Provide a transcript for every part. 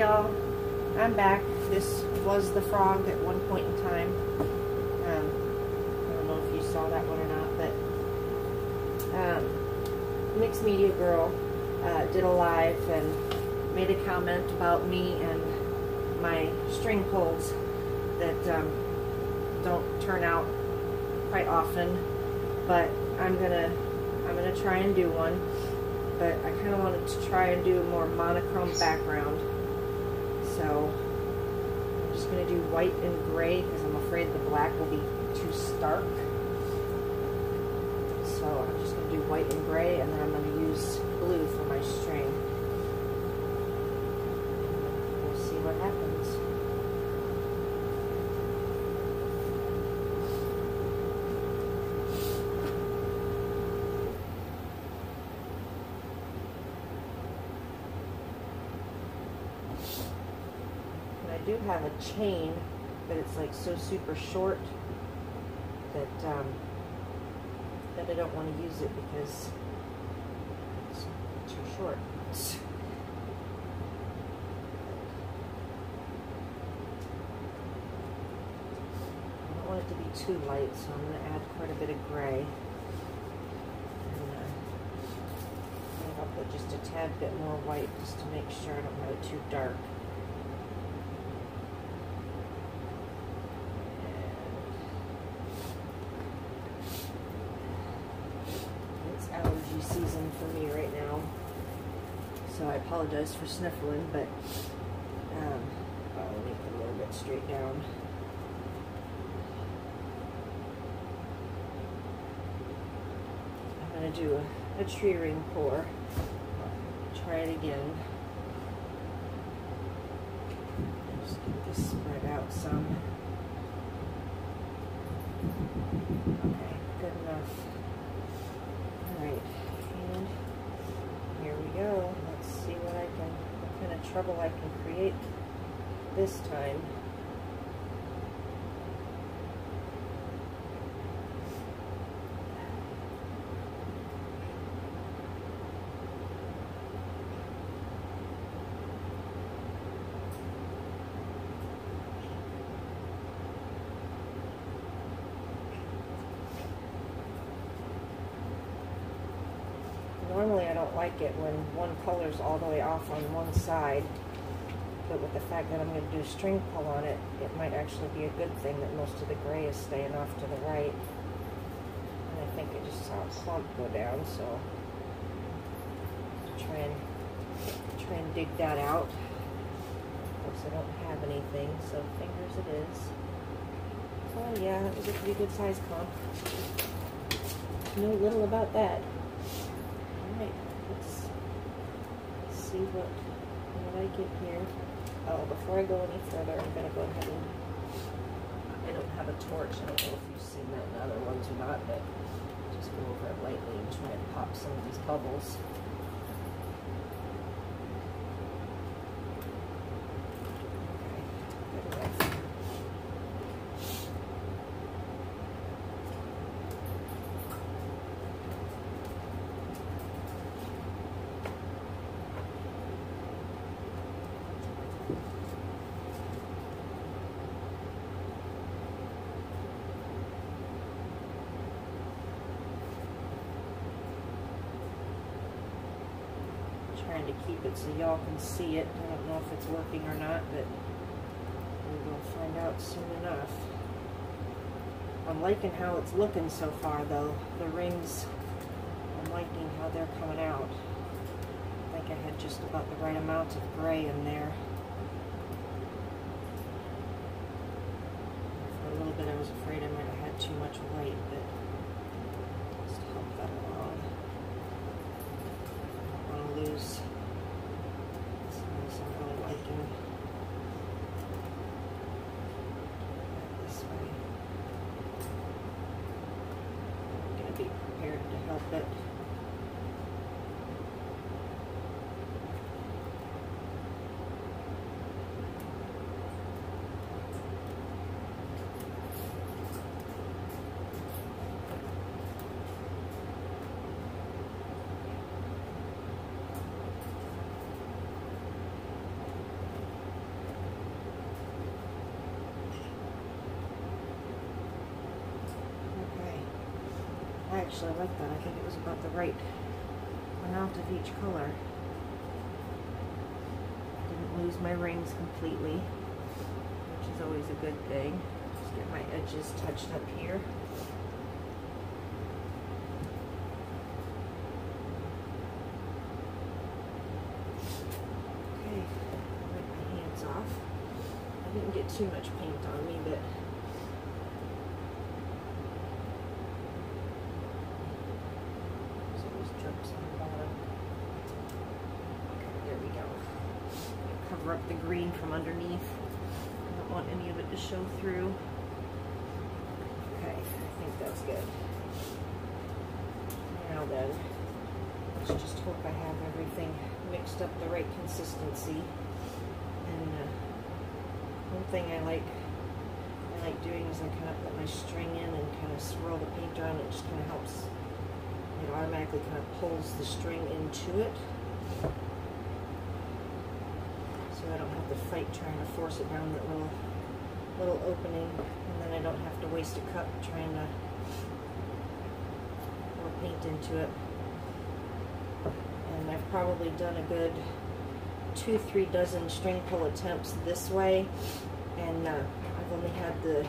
y'all, I'm back. This was the frog at one point in time. I don't know if you saw that one or not, but Mixed Media Girl did a live and made a comment about me and my string pulls that don't turn out quite often, but I'm gonna try and do one. But I kind of wanted to try and do a more monochrome background, so I'm just gonna do white and gray because I'm afraid the black will be too stark. So I'm just gonna do white and gray, and then I'm gonna use blue for my string. We'll see what happens. I do have a chain, but it's like so super short that I don't want to use it because it's too short. I don't want it to be too light, so I'm going to add quite a bit of gray. And I think I'll put just a tad bit more white just to make sure I don't have it too dark. Allergy season for me right now, so I apologize for sniffling, but I'll make it a little bit straight down. I'm going to do a tree ring pour. Try it again. Just get this spread out some. Okay, good enough. Alright, and here we go. Let's see what kind of trouble I can create this time. Normally I don't like it when one color's all the way off on one side, but with the fact that I'm going to do a string pull on it, it might actually be a good thing that most of the gray is staying off to the right. And I think I just saw a clump go down, so I'll try and dig that out. Of course I don't have anything, so fingers it is. Oh yeah, that was a pretty good size clump. No little about that. Let's see what I get here. Oh, before I go any further, I'm going to go ahead and, I don't have a torch. I don't know if you've seen that in other ones or not, but just go over it lightly and try and pop some of these bubbles. Okay, good enough. Trying to keep it so y'all can see it. I don't know if it's working or not, but we'll find out soon enough. I'm liking how it's looking so far, though. The rings, I'm liking how they're coming out. I think I had just about the right amount of gray in there. For a little bit I was afraid I might have had too much white, but just help that along. I don't want to lose some of this I'm really liking. This way. I'm going to be prepared to help it. Actually, I like that. I think it was about the right amount of each color. Didn't lose my rings completely, which is always a good thing. Just get my edges touched up here. Okay, wipe my hands off. I didn't get too much paint on me, but cover up the green from underneath. I don't want any of it to show through. Okay, I think that's good. Now then, let's just hope I have everything mixed up the right consistency. And one thing I like doing is I kind of put my string in and kind of swirl the paint around. It just kind of helps. It automatically kind of pulls the string into it. So I don't have to fight trying to force it down that little opening, and then I don't have to waste a cup trying to pour paint into it. And I've probably done a good 2-3 dozen string pull attempts this way, and I've only had the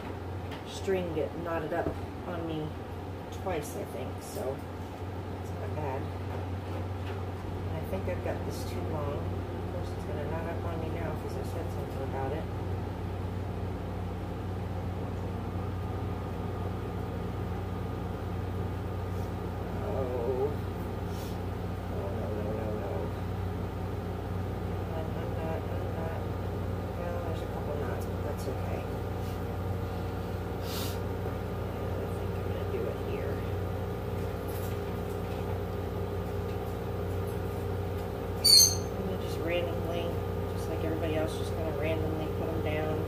string get knotted up on me twice, I think, so it's not bad. And I think I've got this too long. Of course, it's going to knot up on me now because I said something about it. Randomly, just like everybody else, just kind of randomly put them down.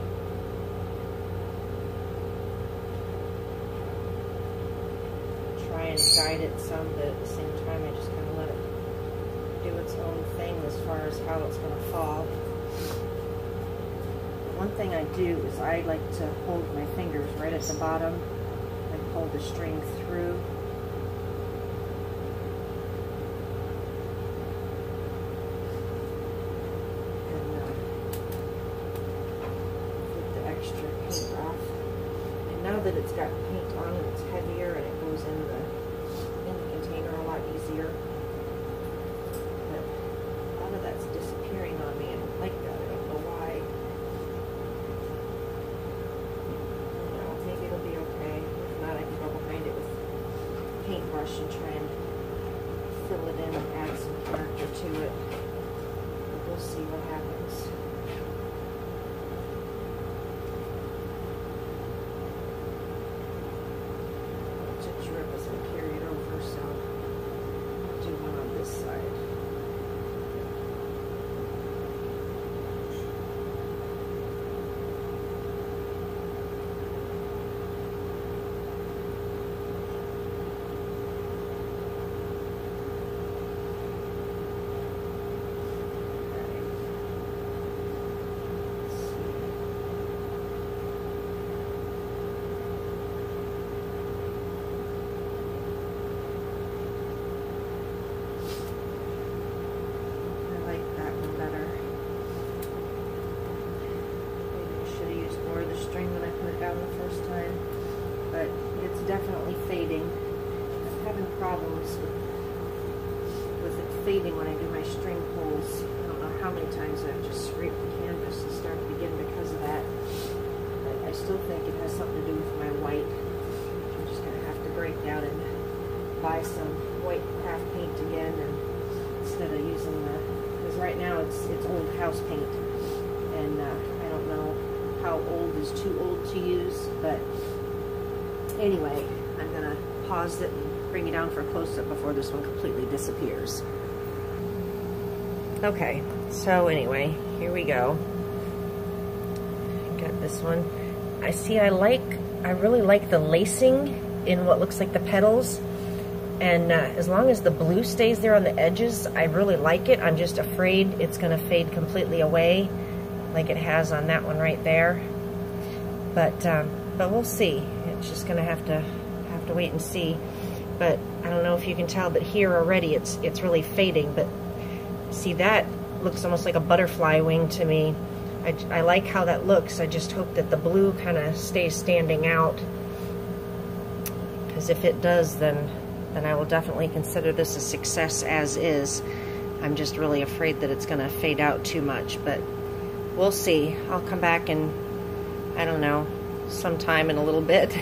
Try and guide it some, but at the same time I just kind of let it do its own thing as far as how it's going to fall. One thing I do is I like to hold my fingers right at the bottom and pull the string through. Now that it's got paint on and it's heavier and it goes in the container a lot easier. But a lot of that's disappearing on me. I don't like that. I don't know why. Maybe it'll be okay. If not, I can go behind it with a paintbrush and try and fill it in and add some character to it. But we'll see what happens. Definitely fading. I'm having problems with it fading when I do my string pulls. I don't know how many times I've just scraped the canvas and started again because of that. But I still think it has something to do with my white. I'm just going to have to break down and buy some white craft paint again, and instead of using the, because right now it's old house paint, and I don't know how old is too old to use, but anyway, I'm going to pause it and bring it down for a close-up before this one completely disappears. Okay, so anyway, here we go. Got this one. I really like the lacing in what looks like the petals. And as long as the blue stays there on the edges, I really like it. I'm just afraid it's going to fade completely away like it has on that one right there. But we'll see. It's just going to have to wait and see. but I don't know if you can tell, but here already it's really fading. But see, that looks almost like a butterfly wing to me. I like how that looks. I just hope that the blue kind of stays standing out, because if it does, then I will definitely consider this a success as is. I'm just really afraid that it's going to fade out too much, but we'll see. I'll come back and, I don't know, sometime in a little bit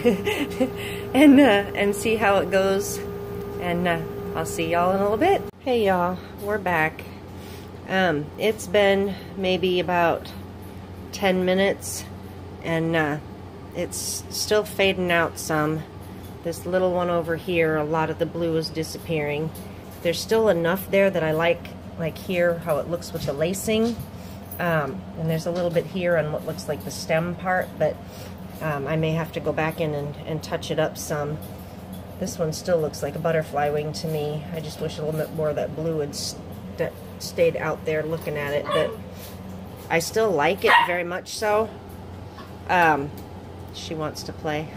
and see how it goes, and I'll see y'all in a little bit. Hey y'all, we're back. It's been maybe about 10 minutes, and it's still fading out some. This little one over here, a lot of the blue is disappearing. There's still enough there that I like here, how it looks with the lacing. And there's a little bit here on what looks like the stem part, but I may have to go back in and touch it up some. This one still looks like a butterfly wing to me. I just wish a little bit more of that blue had stayed out there looking at it, but I still like it very much so. She wants to play.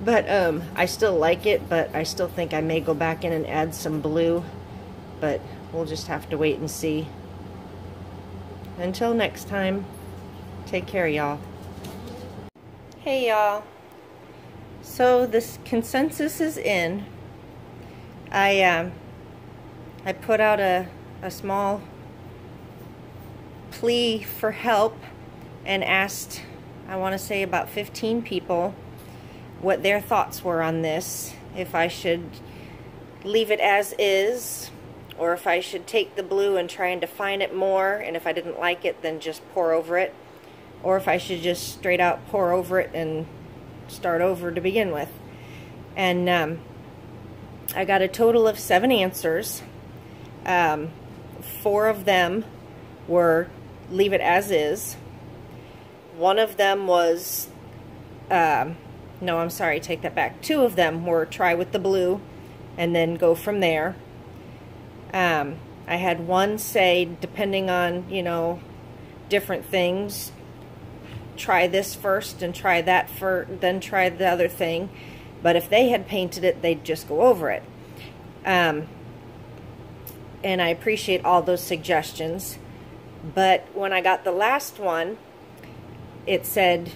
But I still like it, but I still think I may go back in and add some blue, but we'll just have to wait and see. Until next time, take care, y'all. Hey, y'all. So this consensus is in. I put out a small plea for help and asked, I want to say about 15 people, what their thoughts were on this, if I should leave it as is, or if I should take the blue and try and define it more, and if I didn't like it, then just pour over it, or if I should just straight out pour over it and start over to begin with. And I got a total of 7 answers. 4 of them were leave it as is. One of them was no, I'm sorry, take that back. 2 of them were try with the blue and then go from there. I had one say, depending on, you know, different things, try this first and try that then try the other thing. But if they had painted it, they'd just go over it. And I appreciate all those suggestions. But when I got the last one, it said,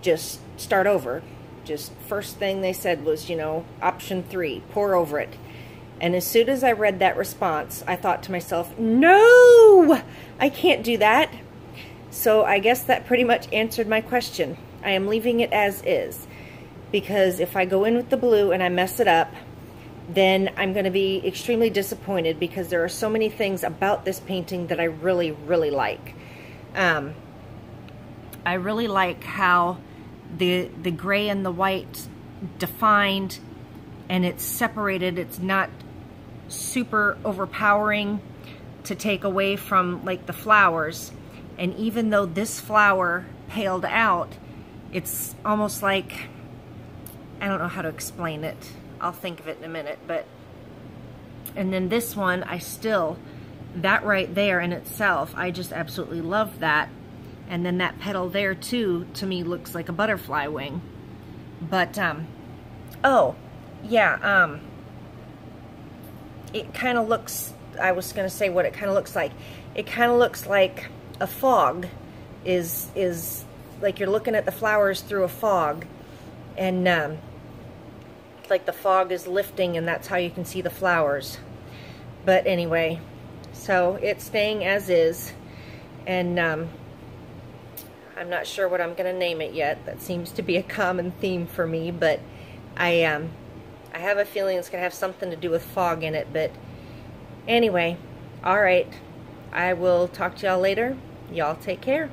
just start over. Just first thing they said was, you know, option 3, pour over it. And as soon as I read that response, I thought to myself, no, I can't do that. So I guess that pretty much answered my question. I am leaving it as is, because if I go in with the blue and I mess it up, then I'm going to be extremely disappointed, because there are so many things about this painting that I really, really like. I really like how the gray and the white defined, and it's separated. It's not super overpowering to take away from like the flowers. And even though this flower paled out, it's almost like, I don't know how to explain it. I'll think of it in a minute. But and then this one, I still, that right there in itself, I just absolutely love that. And then that petal there too, to me, looks like a butterfly wing. But, oh, yeah, it kind of looks, I was going to say what it kind of looks like. It kind of looks like a fog is like you're looking at the flowers through a fog. And, like the fog is lifting, and that's how you can see the flowers. But anyway, so it's staying as is. And, I'm not sure what I'm going to name it yet. That seems to be a common theme for me, but I have a feeling it's going to have something to do with fog in it. But anyway, all right. I will talk to y'all later. Y'all take care.